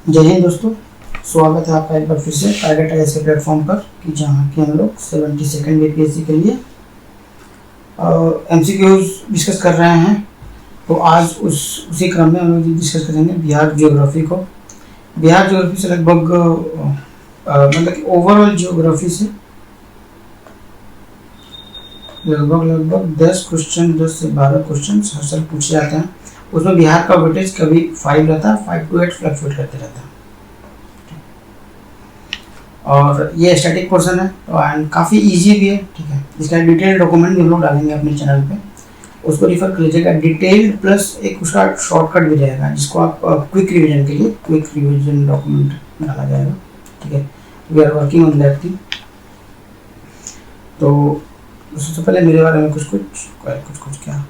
जय हिंद दोस्तों, स्वागत है आपका एक बार फिर से टारगेट ऐसे प्लेटफॉर्म पर कि जहाँ के हम लोग 72nd बीपीएससी के लिए एमसीक्यूज डिस्कस कर रहे हैं। तो आज उसी क्रम में हम लोग डिस्कस करेंगे बिहार ज्योग्राफी को। बिहार ज्योग्राफी से लगभग मतलब कि ओवरऑल ज्योग्राफी से लगभग 10 से 12 क्वेश्चन हर साल पूछे जाते हैं। उसमें बिहार का वेटेज कभी 5 रहता है, 5 to 8 फ्लक्चुएट करते रहता है। और ये स्टैटिक पोर्शन है एंड काफ़ी इजी भी है, ठीक है। इसका डिटेल डॉक्यूमेंट भी हम लोग डालेंगे अपने चैनल पे, उसको रिफर कर लीजिएगा। डिटेल्ड प्लस एक उसका शॉर्टकट भी रहेगा जिसको आप क्विक रिवीजन के लिए क्विक रिवीजन डॉक्यूमेंट में डाला जाएगा, ठीक है। We are working on that thing. तो सबसे पहले मेरे बारे में कुछ क्या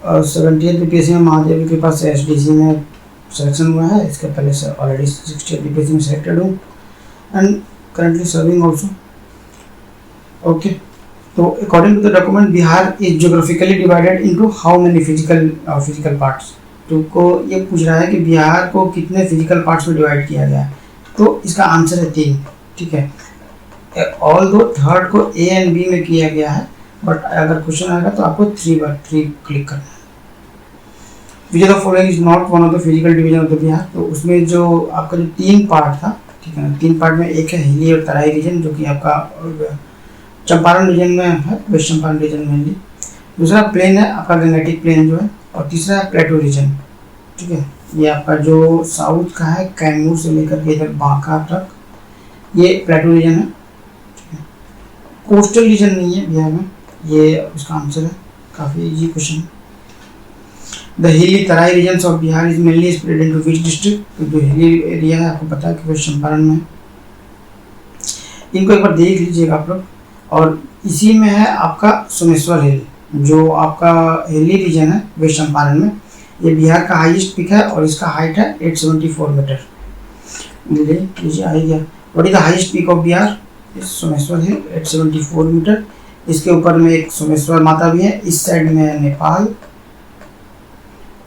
70th बीपीएससी में महादेव के पास एसडीसी में सिलेक्शन हुआ है। इसके पहले से ऑलरेडी 60th बीपीएससी में सिलेक्टेड हूँ and currently serving also. Okay, तो according to the document Bihar is geographically divided into how many physical parts. तो को ये पूछ रहा है कि बिहार को कितने फिजिकल पार्ट्स में डिवाइड किया गया है। तो इसका आंसर है 3, ठीक है। ऑल दो थर्ड को ए एंड बी में किया गया है, बट अगर क्वेश्चन आएगा तो आपको 3 क्लिक करना है। विच of the following is not one of the physical division of the Bihar. तो उसमें जो आपका जो 3 पार्ट था, ठीक है ना, 3 पार्ट में एक है हिली और तराई रीजन जो कि आपका चंपारण रीजन में है, वेस्ट चंपारण रीजन में ही। दूसरा प्लेन है आपका गंगेटिक प्लेन जो है, और तीसरा है प्लेटो रीजन, ठीक है। ये आपका जो साउथ का है कैमूर से लेकर के इधर बांका तक ये प्लेटो रीजन है, ठीक है। कोस्टल रीजन नहीं है बिहार में, ये उसका आंसर है। काफ़ी easy question. The hilly Terai region of Bihar is mainly spread into which district. तो जो हिली एरिया है आपको पता है कि वेस्ट चंपारण में। इनको एक बार देख लीजिएगा आप लोग। और इसी में है आपका सोमेश्वर हिल, जो आपका हिली रीजन है वेस्ट चंपारण में। ये बिहार का हाईएस्ट पिक है और इसका हाइट है 874 मीटर। लीजिए आ गया। What is the highest peak of Bihar? Someshwar hill 874 metre. इसके ऊपर में एक सोमेश्वर माता भी है। इस साइड में है नेपाल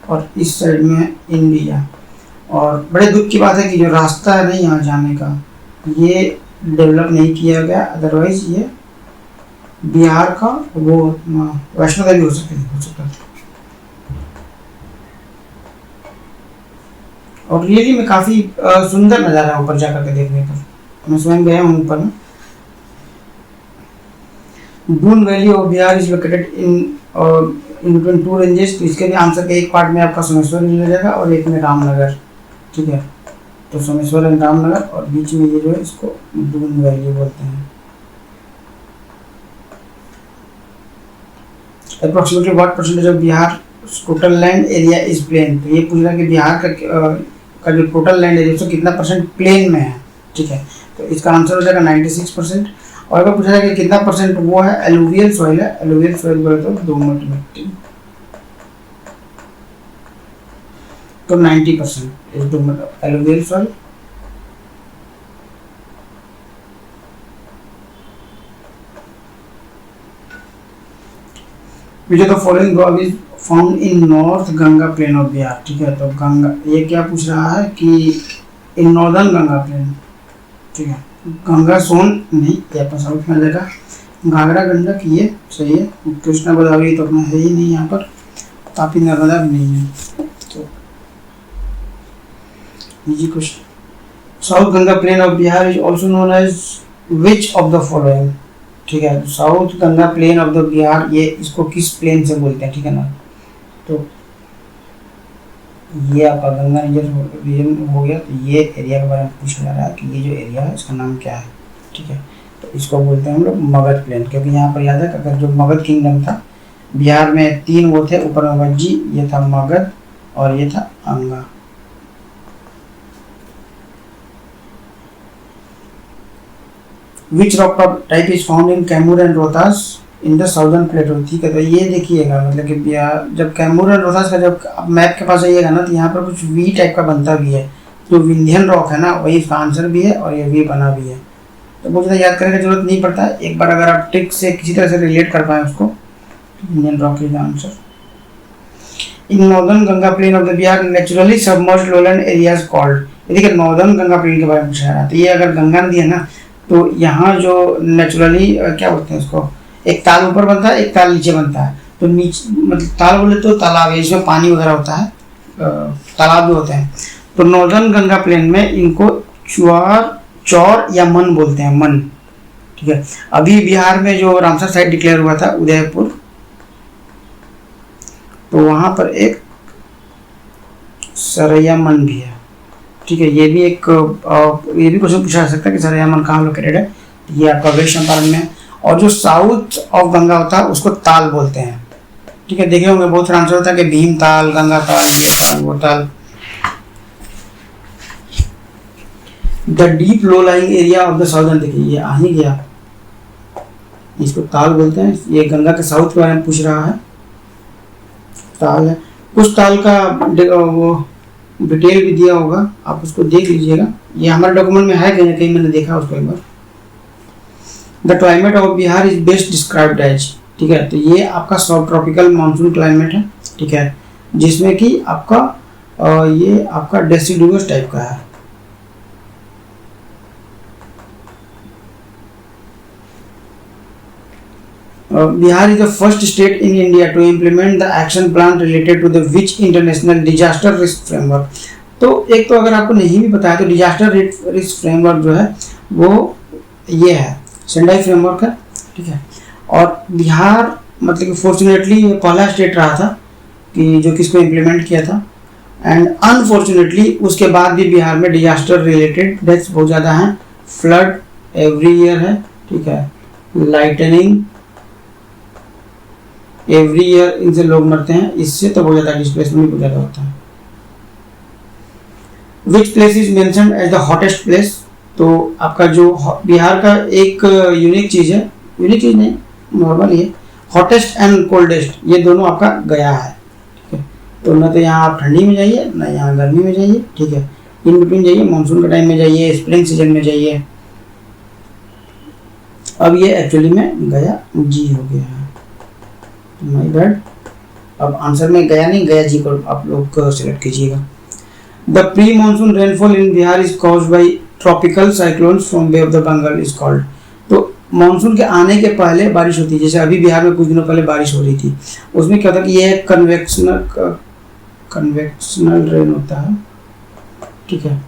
और इस साइड में है इंडिया। और बड़े दुख की बात है कि जो रास्ता है ना यहाँ जाने का, ये डेवलप नहीं किया गया। अदरवाइज ये बिहार का वो वैष्णो देवी हो सकता है। और रियली में काफ़ी सुंदर नज़ारा है ऊपर जाकर के देखने पर। मैं स्वयं गया हूँ ऊपर में। Doon valley of Bihar is located in between 2 ranges. तो इसके भी आंसर के एक पार्ट में आपका सोमेश्वर मिल जाएगा और एक में रामनगर, ठीक है। तो सोमेश्वर एंड रामनगर, और बीच में ये जो है इसको दून वैली बोलते हैं। Approximately what percentage of Bihar total land area is plain. तो ये पूछ रहा है कि बिहार का जो टोटल लैंड एरिया उसका कितना परसेंट प्लेन में है, ठीक है। तो इसका आंसर हो जाएगा 96%। और अगर पूछा जाए कि कितना परसेंट वो है एलुवियल सॉइल है, एलुवियल सॉइल बोले तो दोमट मिट्टी, तो 90% इज दोमट alluvial soil. Which of the following god is found in north Ganga plain of Bihar, ठीक है। तो गंगा, ये क्या पूछ रहा है कि इन नॉर्दर्न गंगा प्लेन, ठीक है। गंगा सोन नहीं, ये अपना साउथ में आ जाएगा। घाघरा गंडक ये सही है। कृष्णा गोदावरी तो अपना है ही नहीं यहाँ पर। तापी नर्मदा भी नहीं है। तो easy question. South Ganga plain of Bihar is also known as which of the following, ठीक है। South Ganga plain of the Bihar, ये इसको किस प्लेन से बोलते हैं, ठीक है ना। तो ये आपका गंगा रीजन हो गया। तो ये एरिया के बारे में पूछा जा रहा है कि ये जो एरिया है इसका नाम क्या है, ठीक है। तो इसको बोलते हैं हम लोग मगध प्लेन, क्योंकि यहाँ पर याद है अगर जो मगध किंगडम था बिहार में 3 वो थे। ऊपर में वज्जी, ये था मगध, और ये था अंगा। Which rock type is found in Kaimur and Rohtas in the southern plateau, ठीक है। तो ये देखिएगा, मतलब कि बिहार जब कैमूर एंड रोहतास का जब आप मैप के पास आइएगा ना, तो यहाँ पर कुछ वी टाइप का बनता भी है। जो विंध्यन रॉक है ना, वही इसका आंसर भी है और ये वी बना भी है। तो बहुत ज़्यादा याद करने की जरूरत नहीं पड़ता है। एक बार अगर आप ट्रिक से किसी तरह से रिलेट कर पाए उसको, Vindhyan rock is the answer. In northern Ganga plain of the Bihar naturally submerged lowland areas called. ये देखिए नॉर्दर्न गंगा प्लेन के बारे में पूछा रहा था। ये अगर गंगा नदी है ना, तो यहाँ जो नेचुरली क्या बोलते हैं उसको, एक ताल ऊपर बनता है, एक ताल नीचे बनता है। तो नीचे मतलब ताल बोले तो तालाब है, इसमें पानी वगैरह होता है, तालाब भी होते हैं। तो नॉर्दर्न गंगा प्लेन में इनको चौर या मन बोलते हैं, मन। ठीक है, अभी बिहार में जो रामसर साइट डिक्लेयर हुआ था उदयपुर, तो वहां पर एक सरैया मन भी है। ठीक है, ये भी क्वेश्चन पूछा जा सकता है कि सरैया मन कहाँ लोकेटेड है। ये आपका वेस्ट चंपारण में। और जो साउथ ऑफ गंगा होता है उसको ताल बोलते हैं। ठीक है, देखे होंगे बहुत आंसर होता है कि भीम ताल, गंगा ताल, ये ताल, वो ताल। The deep low lying area of the southern, देखिए ये आ ही गया, इसको ताल बोलते हैं। ये गंगा के साउथ के बारे में पूछ रहा है, ताल है। कुछ ताल का वो डिटेल भी दिया होगा, आप उसको देख लीजिएगा। ये हमारे डॉक्यूमेंट में है, कहीं ना कहीं मैंने देखा उसको एक बार। The climate of Bihar is best described as, ठीक है, तो ये आपका सब ट्रॉपिकल मानसून क्लाइमेट है। ठीक है, जिसमें कि आपका ये आपका डेसिडुअस टाइप का है। Bihar is the first state in India to implement the action plan related to the which international disaster risk framework। तो एक तो अगर आपको नहीं भी पता है तो डिजास्टर रिस्क फ्रेमवर्क जो है वो ये है, सेंडाई फ्रेमवर्क है। ठीक है, और बिहार मतलब कि फॉर्चुनेटली ये पहला स्टेट रहा था कि जो किसको इम्प्लीमेंट किया था। एंड अनफॉर्चुनेटली उसके बाद भी बिहार में डिजास्टर रिलेटेड डेथ्स बहुत ज़्यादा हैं। फ्लड एवरी ईयर है। ठीक है, लाइटनिंग एवरी ईयर, इनसे लोग मरते हैं। इससे तो बहुत ज़्यादा डिस्प्लेसमेंट बहुत ज़्यादा होता है। Which place is mentioned as the hottest place, तो आपका जो बिहार का एक यूनिक चीज़ है, यूनिक चीज़ नहीं नॉर्मल ये, हॉटेस्ट एंड कोल्डेस्ट ये दोनों आपका गया है। ठीक है, तो ना तो यहाँ आप ठंडी में जाइए ना यहाँ गर्मी में जाइए। ठीक है, इन बिटवीन जाइए, मानसून के टाइम में जाइए, स्प्रिंग सीजन में जाइए। अब ये एक्चुअली में गया जी हो गया है, माय बैड। अब आंसर में गया नहीं, गया जी को आप लोग सिलेक्ट कीजिएगा। The pre monsoon rainfall in Bihar is caused by tropical cyclones from bay of the Bengal is called. तो मानसून के आने के पहले बारिश होती है, जैसे अभी बिहार में कुछ दिनों पहले बारिश हो रही थी, उसमें क्या होता है कि ये कन्वेक्शनल रेन होता है। ठीक है,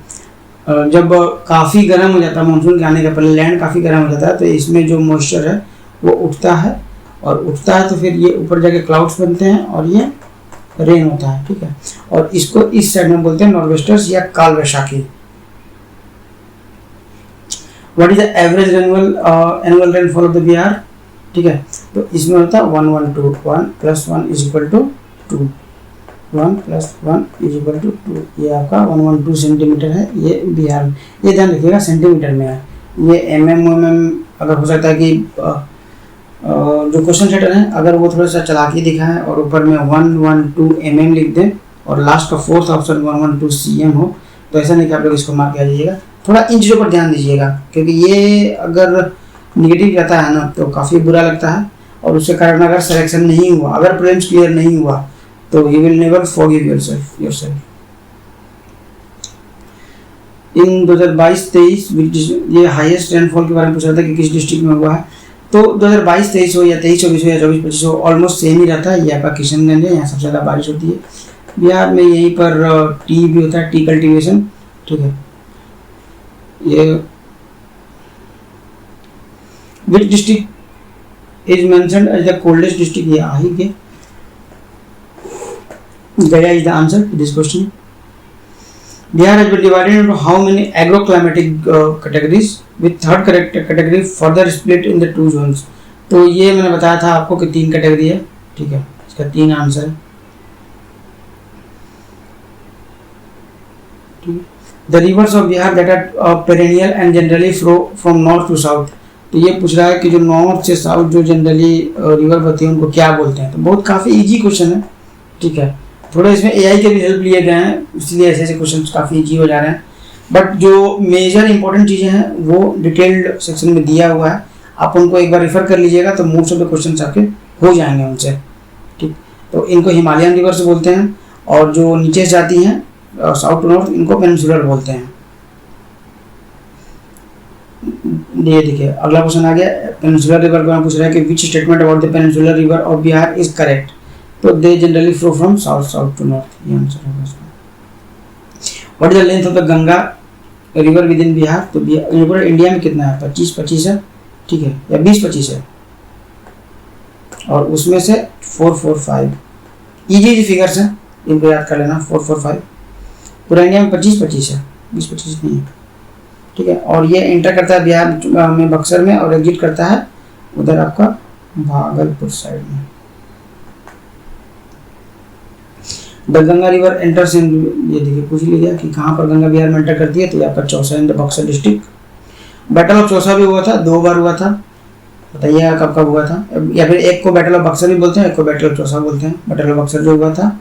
जब काफ़ी गर्म हो जाता है मानसून के आने के पहले, लैंड काफ़ी गर्म हो जाता है, तो इसमें जो मॉइस्चर है वो उठता है, और उठता है तो फिर ये ऊपर जाके क्लाउड्स बनते हैं और ये रेन होता है। ठीक है, और इसको इस साइड में बोलते हैं नॉर्वेस्टर्स या Kal Baishakhi. What is the average annual rainfall of the Bihar? ठीक है, तो इसमें होता है 112, 1 + 1 = 2, 1 + 1 = 2। ये आपका 112 सेंटीमीटर है ये बिहार में। ये ध्यान रखिएगा सेंटीमीटर में है, ये mm अगर हो सकता है कि जो क्वेश्चन सेटर है अगर वो थोड़ा सा चला के दिखाएं और ऊपर में 112 mm लिख दें और लास्ट का फोर्थ ऑप्शन 112 cm हो, तो ऐसा नहीं कि आप लोग इसको मार के आ जाइएगा। थोड़ा इन चीज़ों पर ध्यान दीजिएगा, क्योंकि ये अगर निगेटिव जाता है ना तो काफ़ी बुरा लगता है, और उसके कारण अगर सिलेक्शन नहीं हुआ, अगर प्रीलिम्स क्लियर नहीं हुआ, तो you will never forgive yourself. In 2022-23 ये हाईएस्ट रेनफॉल के बारे में पूछा था कि किस डिस्ट्रिक्ट में हुआ है। तो 2022-23 हो या 23-24 हो या 24-25 हो, ऑलमोस्ट सेम ही रहता है। ये आपका किशनगंज है, यहाँ सबसे ज़्यादा बारिश होती है। बिहार में यहीं पर टी भी होता है, टी कल्टीवेशन। ठीक है, ये which district is mentioned as the coldest district? ये आ ही गया, Gaya is the answer to this question. Bihar has been divided into how many agroclimatic categories, with third category further split in the 2 zones। तो ये मैंने बताया था आपको कि 3 कैटेगरी है। ठीक है, इसका 3 आंसर है। The rivers of Bihar that are perennial and generally flow from north to south। तो ये पूछ रहा है कि जो नॉर्थ से साउथ जो जनरली रिवर बहती है उनको क्या बोलते हैं। तो बहुत काफ़ी इजी क्वेश्चन है। ठीक है, थोड़ा इसमें एआई के भी हेल्प लिए गए हैं, इसलिए ऐसे ऐसे क्वेश्चन काफ़ी इजी हो जा रहे हैं। बट जो मेजर इंपॉर्टेंट चीज़ें हैं वो डिटेल्ड सेक्शन में दिया हुआ है, आप उनको एक बार रेफर कर लीजिएगा तो मोस्ट ऑफ द क्वेश्चन आपके हो जाएंगे उनसे। ठीक, तो इनको हिमालयन रिवर्स बोलते हैं, और जो नीचे से जाती हैं साउथ टू नॉर्थ इनको पेनिनसुलर बोलते हैं। ये देखिए अगला क्वेश्चन आ गया, पेनिनसुलर रिवर का पूछ रहा है कि which statement about the peninsular river of Bihar is correct. तो they generally flow from south to north, ये आंसर होगा इसका। What is the length of the Ganga river within Bihar. तो पूरा इंडिया में कितना है, 25 है, ठीक है, या 20-25 है, और उसमें से 445 इजी फिगर्स है, इनको याद कर लेना। 445 पूरा इंडिया में 25-25 है, 20-25 नहीं है, ठीक है। और ये एंटर करता है बिहार में बक्सर में, और एग्जिट करता है उधर आपका भागलपुर साइड में। The Ganga river enters in, ये देखिए पूछ लिया कि कहाँ पर गंगा बिहार में एंटर करती है, तो यहाँ पर Chausa in the Buxar district. Battle of Chausa भी हुआ था, 2 बार हुआ था, बताइए कब कब हुआ था, या फिर एक को बैटल ऑफ बक्सर भी बोलते हैं, एक को बैटल ऑफ चौसा बोलते हैं। बैटल ऑफ बक्सर जो हुआ था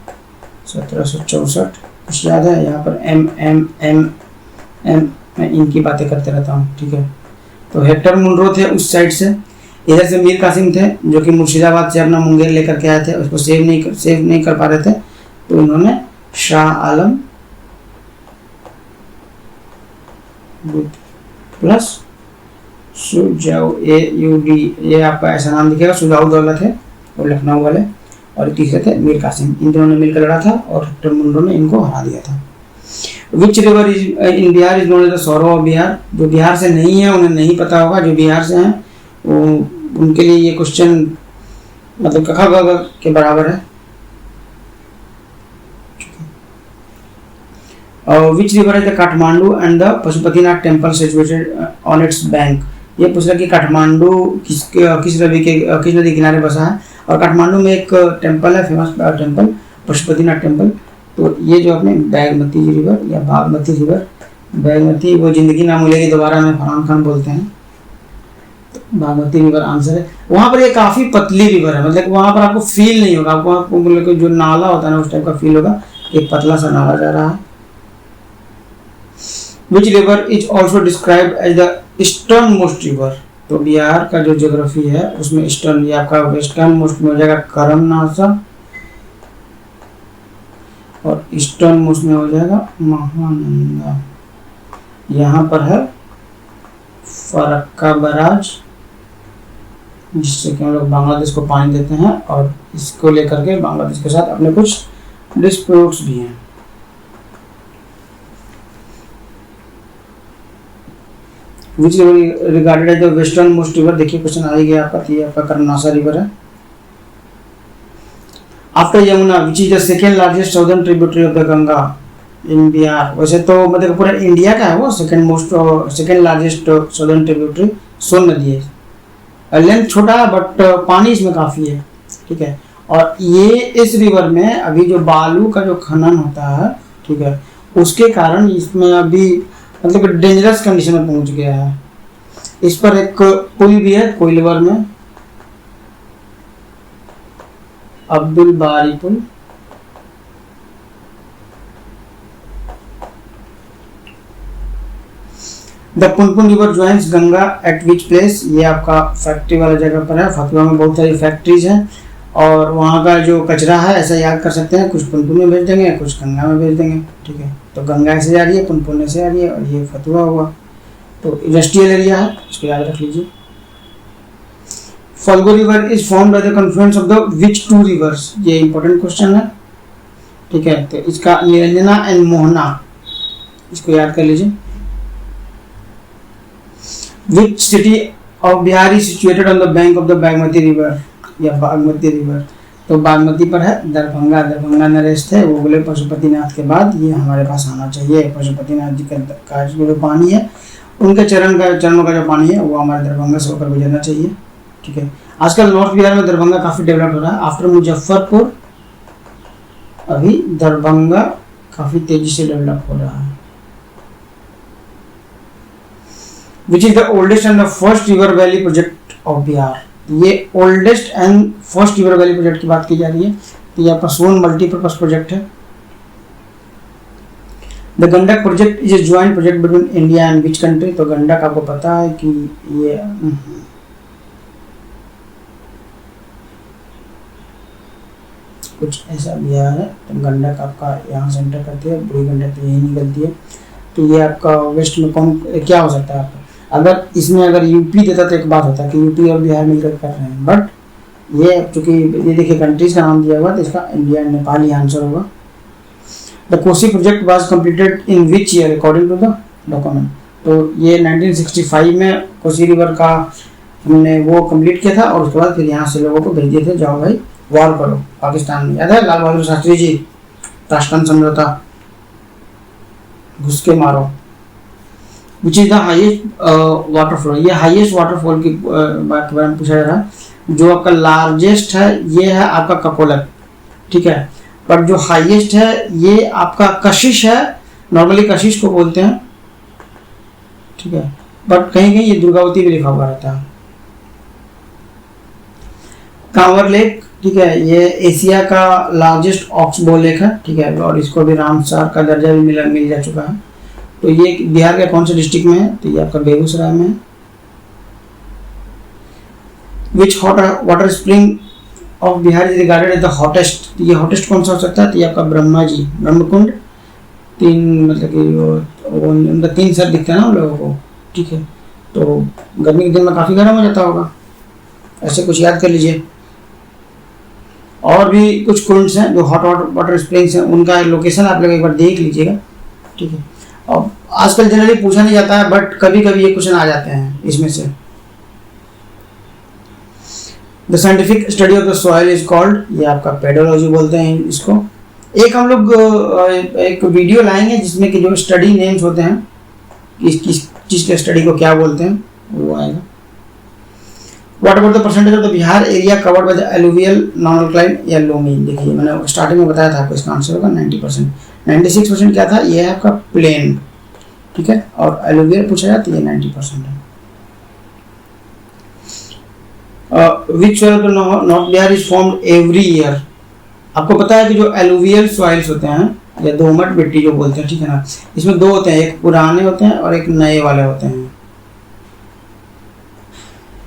1764, कुछ याद है, यहाँ पर एम मैं इनकी बातें करते रहता हूँ, ठीक है। तो हेक्टर मुनरो थे उस साइड से, इधर से मीर कासिम थे जो कि मुर्शिदाबाद से अपना मुंगेर लेकर के आए थे, उसको सेव नहीं कर पा रहे थे, तो इन्होंने शाह आलम प्लस सुजाउद्दौला, ये आपका ऐसा नाम दिखेगा, सुजाउद्दौला थे और लखनऊ वाले, और तीसरे थे मीर कासिम। इन दोनों ने मिलकर लड़ा था और हेक्टर मुनरो ने इनको हरा दिया था। Which river is in Bihar is known as the sorrow of Bihar. जो बिहार से नहीं है उन्हें नहीं पता होगा, जो बिहार से हैं उनके लिए ये क्वेश्चन मतलब कखा गगा के बराबर है। Which river is the Kathmandu and the Pashupatinath temple situated on it's bank. ये पूछ रहा कि काठमांडू किस नदी के किनारे बसा है, और काठमांडू में एक टेम्पल है, फेमस टेम्पल पशुपतिनाथ टेम्पल। तो ये जो अपने बागमती रिवर या बागमती रिवर, बागमती वो जिंदगी ना मिलेगी दोबारा में फरहान खान बोलते हैं, तो बागमती रिवर आंसर है। वहाँ पर ये काफ़ी पतली रिवर है, मतलब वहाँ पर आपको फील नहीं होगा, आपको मतलब जो नाला होता है ना उस टाइप का फील होगा, एक पतला सा नाला जा रहा है। Which river is also described as the eastern most river. तो बिहार का जो ज्योग्राफी है उसमें ईस्टर्न या आपका वेस्टर्न मोस्ट में हो जाएगा करमनासा, और ईस्टर्न मोस्ट में हो जाएगा महानंदा। यहाँ पर है फरक्का बराज, जिससे कि हम लोग बांग्लादेश को पानी देते हैं, और इसको लेकर के बांग्लादेश के साथ अपने कुछ डिस्प्यूट्स भी हैं। Which river regarded as the westernmost river. देखिए क्वेश्चन आ ही गया आपका, ये आपका करमनासा रिवर है। After Yamuna which is the second largest southern tributary of the Ganga in Bihar. वैसे तो मतलब पूरा इंडिया का है वो second largest southern tributary Son नदी है। लेंथ छोटा है बट पानी इसमें काफ़ी है, ठीक है। और ये इस रिवर में अभी जो बालू का जो खनन होता है, ठीक है, उसके कारण इसमें अभी मतलब डेंजरस कंडीशन में पहुंच गया है। इस पर एक पुल भी है कोइलवर में, अब्दुल बारी पुल। The Punpun river joins Ganga at which place. ये आपका फैक्ट्री वाला जगह पर है, फतवा में बहुत सारी फैक्ट्रीज हैं, और वहाँ का जो कचरा है ऐसा याद कर सकते हैं, कुछ पुनपुन में भेज देंगे, कुछ गंगा में भेज देंगे, ठीक है। तो गंगा ऐसे जा रही है, पुनपुन ऐसे आ रही है, और ये फतवा हुआ, तो इंडस्ट्रियल एरिया है, इसको याद रख लीजिए। Falgu river is formed by the confluence of the which two rivers. ये इंपॉर्टेंट क्वेश्चन है, ठीक है। तो इसका निरंजना एंड मोहना, इसको याद कर लीजिए। Which city of Bihar is situated on the bank of the Bagmati river या बागमती रिवर। तो बागमती पर है दरभंगा, दरभंगा नरेश थे, वो बोले पशुपतिनाथ के बाद ये हमारे पास आना चाहिए। पशुपतिनाथ जी का जो पानी है, उनके चरणों का जो पानी है वो हमारे दरभंगा से होकर गुजरना चाहिए, ठीक है। आजकल नॉर्थ बिहार में दरभंगा काफ़ी डेवलप हो रहा है। आफ्टर मुजफ्फरपुर अभी दरभंगा काफ़ी तेजी से डेवलप हो रहा है। Which is the oldest and the first river valley project of Bihar. ये oldest and first river valley project की बात की जा रही है, तो ये आपका सोन मल्टीपर्पज प्रोजेक्ट है। The Gandak project is a joint project between India and which country. तो गंडक आपको पता है कि ये कुछ ऐसा बिहार है। तो गंडक आपका यहाँ से एंटर करती है, बूढ़ी गंडक तो यही निकलती है। तो ये आपका वेस्ट में कौन क्या हो सकता है आपका, अगर इसमें अगर यूपी देता तो एक बात होता है कि यूपी और बिहार मिलकर कर रहे हैं, बट ये चूँकि ये देखिए कंट्रीज का नाम दिया हुआ तो इसका इंडिया एंड नेपाल ही आंसर होगा। The Kosi project was completed in which year according to the document. तो ये 1965 में कोसी रिवर का हमने वो कंप्लीट किया था, और उसके बाद फिर यहाँ से लोगों को भेज दिए थे, जाओ भाई वॉर करो पाकिस्तान में। याद है लाल बहादुर शास्त्री जी, ताशकंद समझौता, घुस के मारो। विच इज द हाईएस्ट वाटरफॉल, ये हाईएस्ट वाटरफॉल की बात के बारे में पूछा जा रहा है। जो आपका लार्जेस्ट है ये है आपका ककोलत, ठीक है, पर जो हाईएस्ट है ये आपका कशिश है, नॉर्मली कशिश को बोलते हैं, ठीक है, बट कहीं कहीं ये दुर्गावती भी लिखा हुआ रहता है। कांवर लेक, ठीक है, ये एशिया का लार्जेस्ट ऑक्सबो लेक है, ठीक है, और इसको भी रामसर का दर्जा भी मिल जा चुका है। तो ये बिहार के कौन से डिस्ट्रिक्ट में है, तो ये आपका बेगूसराय में है। Which hot water spring of Bihar is regarded as the hottest, तो ये हॉटेस्ट कौन सा हो सकता है, तो ये आपका ब्रह्मा जी, ब्रह्मकुंड, तीन मतलब कि उनका 3 सर दिखता है ना उन लोगों को, ठीक है, तो गर्मी के दिन में काफ़ी गर्म हो जाता होगा, ऐसे कुछ याद कर लीजिए। और भी कुछ कुंड्स हैं जो हॉट वाटर स्प्रिंग्स हैं, उनका लोकेशन आप लोग एक बार देख लीजिएगा, ठीक है। और आजकल जनरली पूछा नहीं जाता है, बट कभी कभी ये क्वेश्चन आ जाते हैं इसमें से। The scientific study of the soil is called, ये आपका पेडोलॉजी बोलते हैं इसको। एक हम लोग एक वीडियो लाएंगे जिसमें कि जो स्टडी नेम्स होते हैं, किस चीज़ के स्टडी को क्या बोलते हैं, वो आएगा। What about the percentage of the Bihar area covered by the alluvial non alkaline या लोमी, देखिए मैंने स्टार्टिंग में बताया था आपको इसका आंसर होगा 90%। 96% क्या था, ये है आपका प्लेन, ठीक है, और एलुवियल पूछा जाए तो ये 90% है। विच soil of the north Bihar is formed every year, आपको पता है कि जो एलुवियल सॉइल्स होते हैं या दोमट मिट्टी जो बोलते हैं, ठीक है ना, इसमें 2 होते हैं, एक पुराने होते हैं और एक नए वाले होते हैं,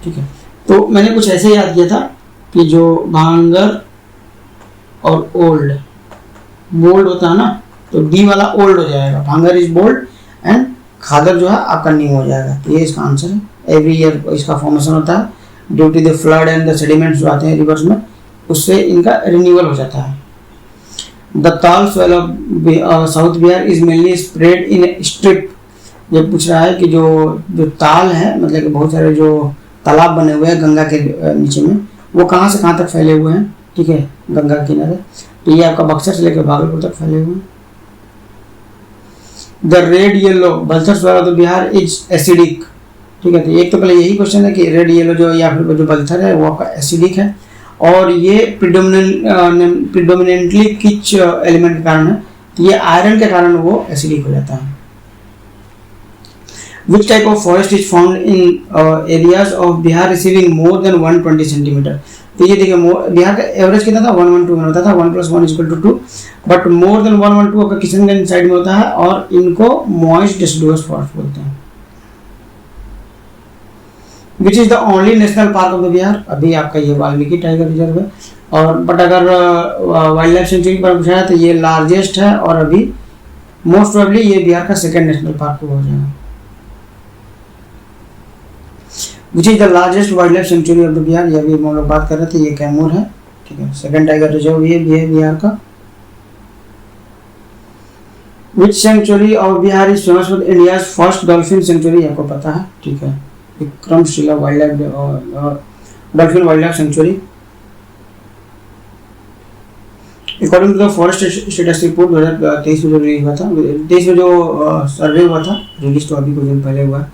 ठीक है। तो मैंने कुछ ऐसे याद किया था कि जो भांगर और ओल्ड बोल्ड होता है ना, तो डी वाला ओल्ड हो जाएगा, भांगर इज बोल्ड एंड खादर जो है आपका न्यू हो जाएगा। तो ये इसका आंसर है। एवरी ईयर इसका फॉर्मेशन होता है due to the flood and the sediments जो आते हैं रिवर्स में, उससे इनका रिन्यूअल हो जाता है। द ताल soil of south Bihar is mainly spread in strip, ये पूछ रहा है कि जो ताल है मतलब कि बहुत सारे जो तालाब बने हुए हैं गंगा के नीचे में, वो कहाँ से कहाँ तक फैले हुए हैं, ठीक है, गंगा के किनारे। तो ये आपका बक्सर से लेकर भागलपुर तक फैले हुए हैं। The red yellow Balthar soil of the Bihar is acidic, ठीक है। तो एक तो पहले यही क्वेश्चन है कि रेड येलो जो या फिर जो बल्थर है वो आपका एसिडिक है, और ये प्रिडोमिनेंटली किच एलिमेंट के कारण है, तो ये आयरन के कारण वो एसिडिक हो जाता है। Which type of forest is found in areas of Bihar receiving more than 120 centimeter? तो ये देखिए बिहार का एवरेज कितना था 112 में होता था, 1 + 1 = 2, बट मोर देन 112 आपका किशनगंज साइड में होता है, और इनको मॉइस्ट डिसिडुअस फॉरेस्ट बोलते हैं। विच is the only national park of the Bihar, अभी आपका ये वाल्मीकि टाइगर रिजर्व है, और बट अगर वाइल्ड लाइफ सेंचुरी पर पूछा है तो ये लार्जेस्ट है, और अभी मोस्ट प्रोबेबली ये बिहार का सेकेंड नेशनल पार्क हो जाएगा। विच is the largest wild life sanctuary of the Bihar, ये अभी हम लोग बात कर रहे थे, ये कैमूर है, ठीक है, सेकंड टाइगर रिजर्व ये भी है बिहार का। Which sanctuary of Bihar is famous for India first dolphin sanctuary, आपको पता है, ठीक है, Vikramshila wildlife dolphin wildlife sanctuary. According to the forest status report 2023 में जो रिलीज हुआ था, 23 में जो सर्वे हुआ था, रिलीज तो अभी कुछ दिन पहले हुआ है।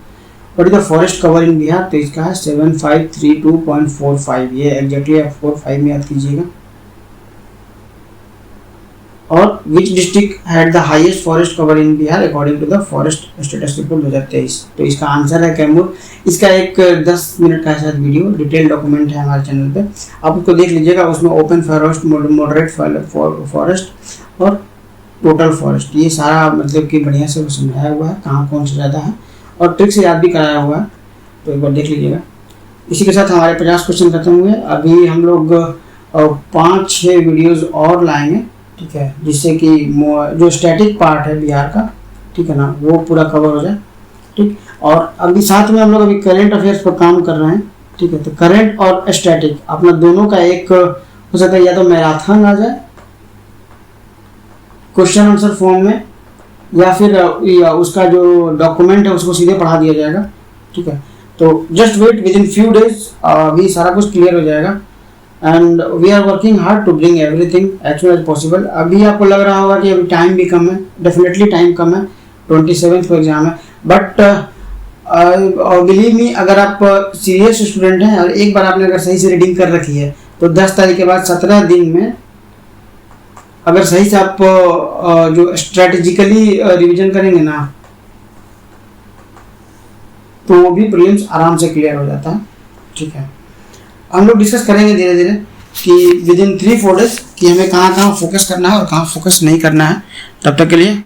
What is the forest cover in Bihar, तो इसका है 7532.45, ये एग्जैक्टली आप 45 में याद कीजिएगा। और which district had the highest forest cover in Bihar according to the forest status report 2023, तो इसका आंसर है कैमूर। इसका एक 10 मिनट का शायद वीडियो डिटेल डॉक्यूमेंट है हमारे चैनल पे, आप उसको देख लीजिएगा। उसमें ओपन फॉरेस्ट, मॉडरेट फॉरेस्ट और टोटल फॉरेस्ट, ये सारा मतलब कि बढ़िया से समझाया हुआ है, कहाँ कौन सा ज़्यादा है, और ट्रिक से याद भी कराया हुआ है, तो एक बार देख लीजिएगा। इसी के साथ हमारे 50 क्वेश्चन खत्म हुए। अभी हम लोग और 5-6 वीडियोस और लाएंगे, ठीक है, जिससे कि जो स्टैटिक पार्ट है बिहार का, ठीक है ना, वो पूरा कवर हो जाए, ठीक। और अभी साथ में हम लोग अभी करेंट अफेयर्स पर काम कर रहे हैं, ठीक है। तो करंट और स्टैटिक अपना दोनों का एक हो सकता है, या तो मैराथन आ जाए क्वेश्चन आंसर फॉर्म में, या फिर उसका जो डॉक्यूमेंट है उसको सीधे पढ़ा दिया जाएगा, ठीक है। तो just wait, within few days अभी सारा कुछ क्लियर हो जाएगा and we are working hard to bring everything as soon as possible. अभी आपको लग रहा होगा कि अभी टाइम भी कम है, डेफिनेटली टाइम कम है, 27 को एग्जाम है, बट बिलीव मी, अगर आप सीरियस स्टूडेंट हैं और एक बार आपने अगर सही से रीडिंग कर रखी है तो 10 तारीख के बाद 17 दिन में अगर सही से आप जो स्ट्रेटेजिकली रिवीजन करेंगे ना, तो वो भी प्रीलिम्स आराम से क्लियर हो जाता है, ठीक है। हम लोग डिस्कस करेंगे धीरे धीरे कि विद इन 3-4 डेज कि हमें कहाँ कहाँ फोकस करना है और कहाँ फोकस नहीं करना है। तब तक के लिए